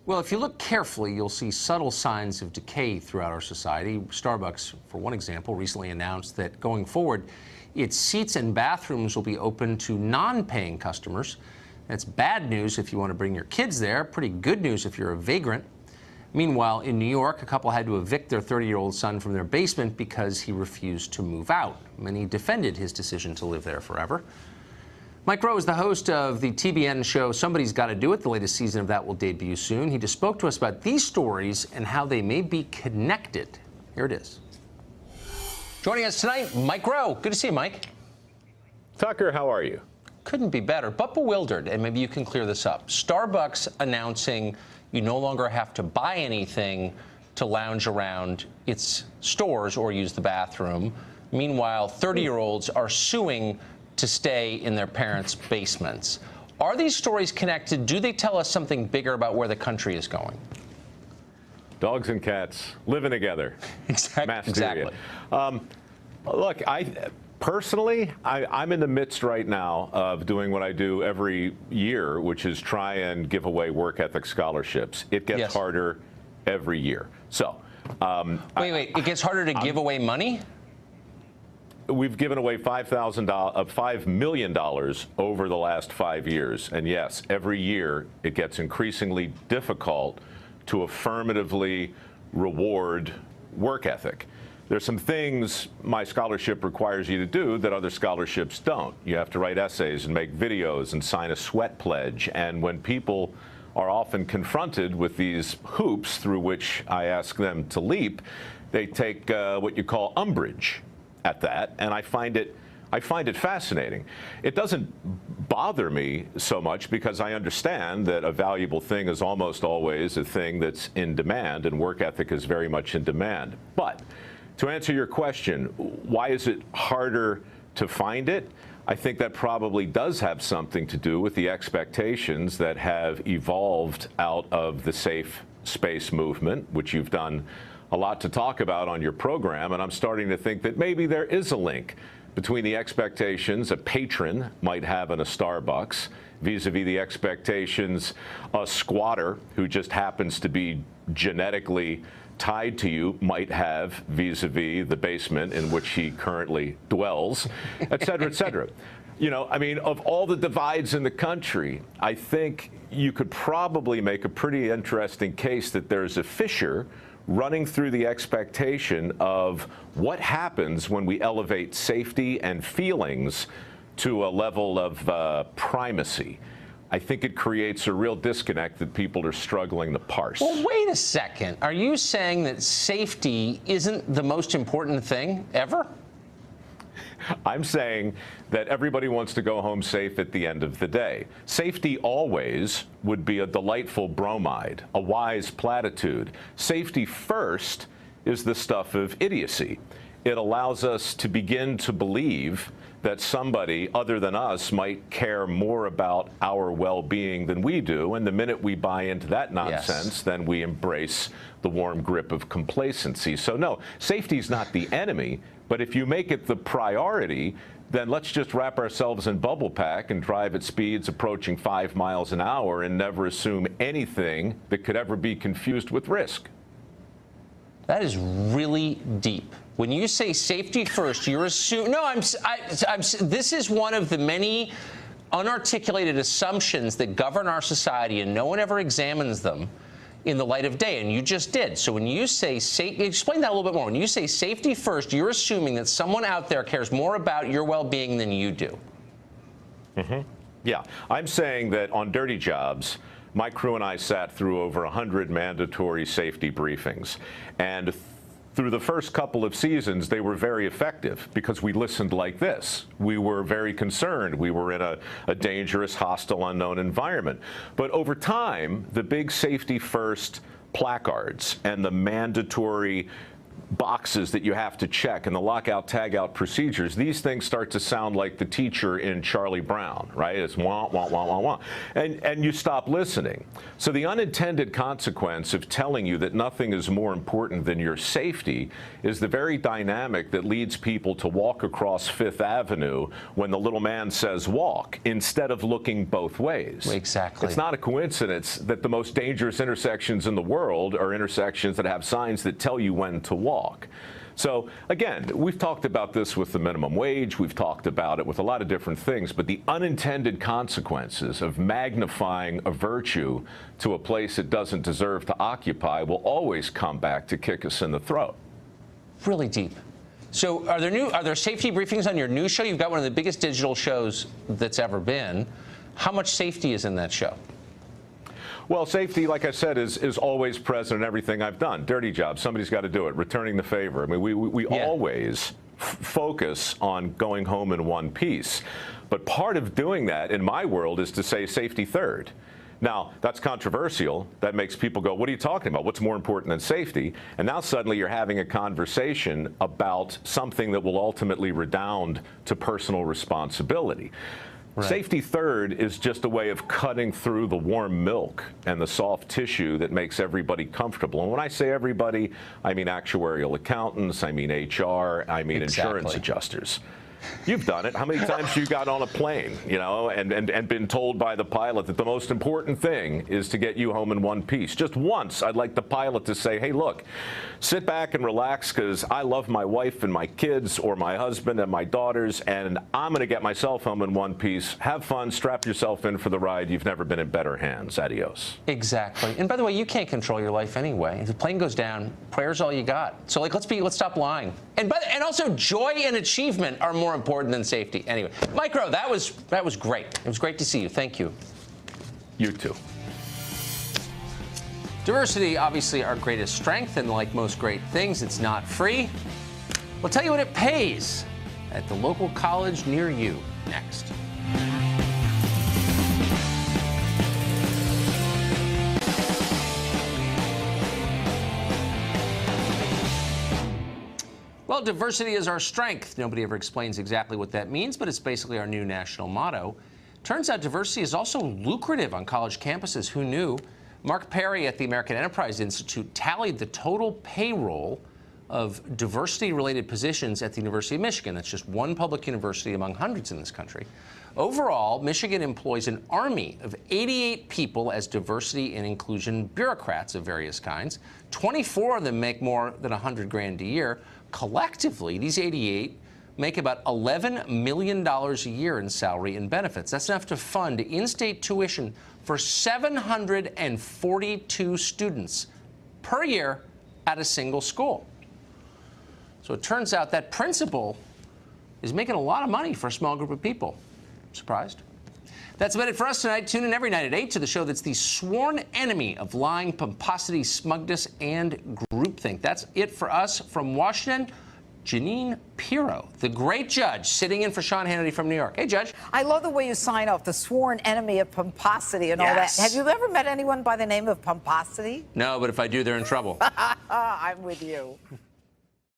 Well, if you look carefully, you'll see subtle signs of decay throughout our society. Starbucks, for one example, recently announced that going forward, its seats and bathrooms will be open to non-paying customers. That's bad news if you want to bring your kids there, pretty good news if you're a vagrant. Meanwhile, in New York, a couple had to evict their 30-year-old son from their basement because he refused to move out. Many defended his decision to live there forever. Mike Rowe is the host of the TBN show Somebody's Gotta Do It. The latest season of that will debut soon. He just spoke to us about these stories and how they may be connected. Here it is. Joining us tonight, Mike Rowe. Good to see you, Mike. Tucker, how are you? Couldn't be better, but bewildered, and maybe you can clear this up. Starbucks announcing you no longer have to buy anything to lounge around its stores or use the bathroom. Meanwhile, 30-year-olds are suing to stay in their parents' basements. Are these stories connected? Do they tell us something bigger about where the country is going? Dogs and cats living together. Exactly. Look, personally, I'm in the midst right now of doing what I do every year, which is try and give away work ethic scholarships. It gets harder every year. So, wait, it gets harder to give away money? We've given away $5 million over the last 5 years. And yes, every year it gets increasingly difficult to affirmatively reward work ethic. There's some things my scholarship requires you to do that other scholarships don't. You have to write essays and make videos and sign a sweat pledge. And when people are often confronted with these hoops through which I ask them to leap, they take what you call umbrage at that, and I find it fascinating. It doesn't bother me so much because I understand that a valuable thing is almost always a thing that's in demand, and work ethic is very much in demand. But to answer your question, why is it harder to find it? I think that probably does have something to do with the expectations that have evolved out of the safe space movement, which you've done a lot to talk about on your program, and I'm starting to think that maybe there is a link between the expectations a patron might have in a Starbucks vis-a-vis the expectations a squatter who just happens to be genetically tied to you might have vis-a-vis the basement in which he currently dwells, et cetera, et cetera. You know, I mean, of all the divides in the country, I think you could probably make a pretty interesting case that there's a fissure running through the expectation of what happens when we elevate safety and feelings to a level of primacy. I think it creates a real disconnect that people are struggling to parse. Well, wait a second. Are you saying that safety isn't the most important thing ever? I'm saying that everybody wants to go home safe at the end of the day. Safety always would be a delightful bromide, a wise platitude. Safety first is the stuff of idiocy. It allows us to begin to believe that somebody other than us might care more about our well-being than we do. And the minute we buy into that nonsense, then we embrace the warm grip of complacency. So no, safety is not the enemy. But if you make it the priority, then let's just wrap ourselves in bubble pack and drive at speeds approaching 5 miles an hour and never assume anything that could ever be confused with risk. That is really deep. When you say safety first, you're assuming. No, this is one of the many unarticulated assumptions that govern our society, and no one ever examines them in the light of day, and you just did. So when you say safety, explain that a little bit more. When you say safety first, you're assuming that someone out there cares more about your well-being than you do. Yeah, I'm saying that on dirty jobs, my crew and I sat through over 100 mandatory safety briefings, and through the first couple of seasons, they were very effective because we listened like this. We were very concerned. We were in a dangerous, hostile, unknown environment. But over time, the big safety first placards and the mandatory boxes that you have to check and the lockout tagout procedures, these things start to sound like the teacher in Charlie Brown, right? It's wah, wah, wah, wah, wah. And you stop listening. So the unintended consequence of telling you that nothing is more important than your safety is the very dynamic that leads people to walk across Fifth Avenue when the little man says walk, instead of looking both ways. Exactly. It's not a coincidence that the most dangerous intersections in the world are intersections that have signs that tell you when to walk. So again, we've talked about this with the minimum wage, we've talked about it with a lot of different things, but the unintended consequences of magnifying a virtue to a place it doesn't deserve to occupy will always come back to kick us in the throat. Really deep. So are there safety briefings on your new show? You've got one of the biggest digital shows that's ever been. How much safety is in that show? Well, safety, like I said, is always present in everything I've done. Dirty job, somebody's got to do it. Returning the favor. I mean, we always focus on going home in one piece. But part of doing that, in my world, is to say safety third. Now, that's controversial. That makes people go, what are you talking about? What's more important than safety? And now suddenly you're having a conversation about something that will ultimately redound to personal responsibility. Right. Safety third is just a way of cutting through the warm milk and the soft tissue that makes everybody comfortable. And when I say everybody, I mean actuarial accountants, I mean HR, I mean insurance adjusters. You've done it. How many times you got on a plane, you know, and been told by the pilot that the most important thing is to get you home in one piece? Just once, I'd like the pilot to say, hey, look, sit back and relax because I love my wife and my kids or my husband and my daughters, and I'm going to get myself home in one piece. Have fun. Strap yourself in for the ride. You've never been in better hands. Adios. Exactly. And by the way, you can't control your life anyway. If the plane goes down, prayer's all you got. So, like, let's stop lying. And also, joy and achievement are more important than safety. Anyway, Mike Rowe, that was great. It was great to see you. Thank you. You too. Diversity, obviously our greatest strength, and like most great things, it's not free. We'll tell you what it pays at the local college near you next. Well, diversity is our strength. Nobody ever explains exactly what that means, but it's basically our new national motto. Turns out diversity is also lucrative on college campuses. Who knew? Mark Perry at the American Enterprise Institute tallied the total payroll of diversity-related positions at the University of Michigan. That's just one public university among hundreds in this country. Overall, Michigan employs an army of 88 people as diversity and inclusion bureaucrats of various kinds. 24 of them make more than $100,000 a year. Collectively, these 88 make about $11 million a year in salary and benefits. That's enough to fund in-state tuition for 742 students per year at a single school. So it turns out that principal is making a lot of money for a small group of people. Surprised? That's about it for us tonight. Tune in every night at 8 to the show that's the sworn enemy of lying, pomposity, smugness, and groupthink. That's it for us from Washington. Janine Pirro, the great judge, sitting in for Sean Hannity from New York. Hey, Judge. I love the way you sign off, the sworn enemy of pomposity and all that. Have you ever met anyone by the name of Pomposity? No, but if I do, they're in trouble. I'm with you.